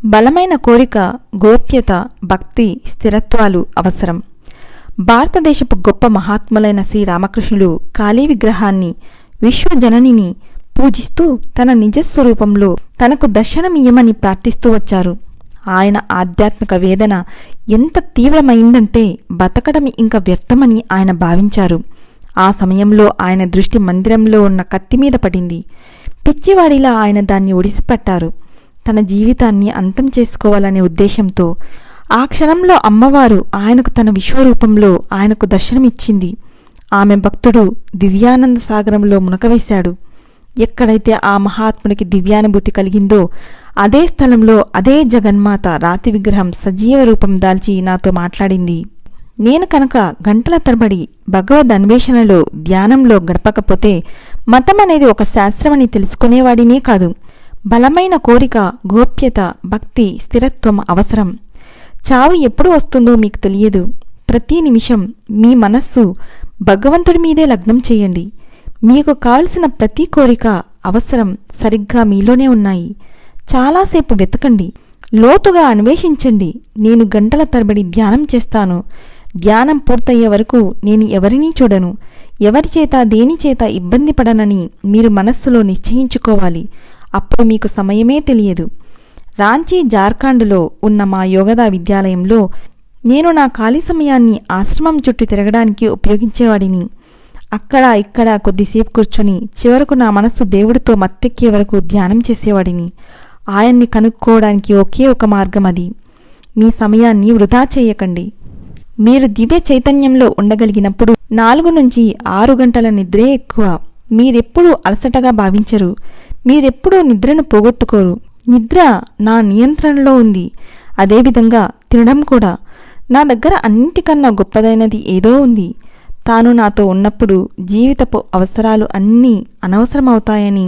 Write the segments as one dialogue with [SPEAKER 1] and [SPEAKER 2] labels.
[SPEAKER 1] బలమైన కోరిక, గోప్యత, భక్తి, స్థిరత్వాలు అవసరం. భారతదేశపు గొప్ప మహాత్ములైన శ్రీరామకృష్ణులు కాళీ విగ్రహాన్ని, విశ్వజననిని పూజిస్తూ తన నిజస్వరూపంలో తనకు దర్శనమియ్యమని ప్రార్థిస్తూ వచ్చారు. ఆయన ఆధ్యాత్మిక వేదన ఎంత తీవ్రమైందంటే బతకడం ఇంక వ్యర్థమని ఆయన భావించారు. ఆ సమయంలో ఆయన దృష్టి మందిరంలో ఉన్న కత్తిమీద పడింది. పిచ్చివాడిలా ఆయన దాన్ని ఒడిసిపట్టారు. తన జీవితాన్ని అంతం చేసుకోవాలనే ఉద్దేశంతో ఆ క్షణంలో అమ్మవారు ఆయనకు తన విశ్వరూపంలో ఆయనకు దర్శనమిచ్చింది. ఆమె భక్తుడు దివ్యానంద సాగరంలో మునకవేశాడు. ఎక్కడైతే ఆ మహాత్ముడికి దివ్యానుభూతి కలిగిందో అదే స్థలంలో అదే జగన్మాత రాతి విగ్రహం సజీవ రూపం దాల్చి నాతో మాట్లాడింది. నేను కనుక గంటల తరబడి భగవద్ అన్వేషణలో, ధ్యానంలో గడపకపోతే మతం అనేది ఒక శాస్త్రమని తెలుసుకునేవాడినే కాదు. బలమైన కోరిక, గోప్యత, భక్తి, స్థిరత్వం అవసరం. చావు ఎప్పుడు వస్తుందో మీకు తెలియదు. ప్రతి నిమిషం మీ మనస్సు భగవంతుడి మీదే లగ్నం చేయండి. మీకు కావలసిన ప్రతి కోరిక, అవసరం సరిగ్గా మీలోనే ఉన్నాయి. చాలాసేపు వెతకండి, లోతుగా అన్వేషించండి. నేను గంటల తరబడి ధ్యానం చేస్తాను. ధ్యానం పూర్తయ్యే వరకు నేను ఎవరినీ చూడను. ఎవరిచేత దేనిచేత ఇబ్బంది పడనని మీరు మనస్సులో నిశ్చయించుకోవాలి. అప్పుడు మీకు సమయమే తెలియదు. రాంచీ, జార్ఖండ్లో ఉన్న మా యోగదా విద్యాలయంలో నేను నా ఖాళీ సమయాన్ని ఆశ్రమం చుట్టూ తిరగడానికి ఉపయోగించేవాడిని. అక్కడ ఇక్కడ కొద్దిసేపు కూర్చుని చివరకు నా మనస్సు దేవుడితో మత్తెక్కే వరకు ధ్యానం చేసేవాడిని. ఆయన్ని కనుక్కోవడానికి ఒకే ఒక మార్గం అది. మీ సమయాన్ని వృధా చేయకండి. మీరు దివ్య చైతన్యంలో ఉండగలిగినప్పుడు 4 నుంచి 6 గంటల నిద్రే ఎక్కువ. మీరెప్పుడూ అలసటగా భావించరు. మీరెప్పుడూ నిద్రను పోగొట్టుకోరు. నిద్ర నా నియంత్రణలో ఉంది. అదేవిధంగా తినడం కూడా. నా దగ్గర అన్నిటికన్నా గొప్పదైనది ఏదో ఉంది. తాను నాతో ఉన్నప్పుడు జీవితపు అవసరాలు అన్నీ అనవసరమవుతాయని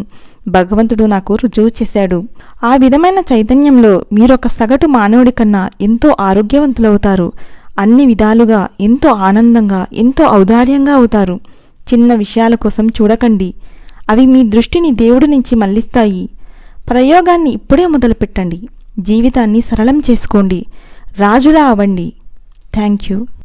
[SPEAKER 1] భగవంతుడు నాకు రుజువు చేశాడు. ఆ విధమైన చైతన్యంలో మీరొక సగటు మానవుడి కన్నా ఎంతో ఆరోగ్యవంతులవుతారు. అన్ని విధాలుగా ఎంతో ఆనందంగా, ఎంతో ఔదార్యంగా అవుతారు. చిన్న విషయాల కోసం చూడకండి. అవి మీ దృష్టిని దేవుడి నుంచి మళ్లిస్తాయి. ప్రయోగాన్ని ఇప్పుడే మొదలుపెట్టండి. జీవితాన్ని సరళం చేసుకోండి. రాజులా అవ్వండి. Thank you.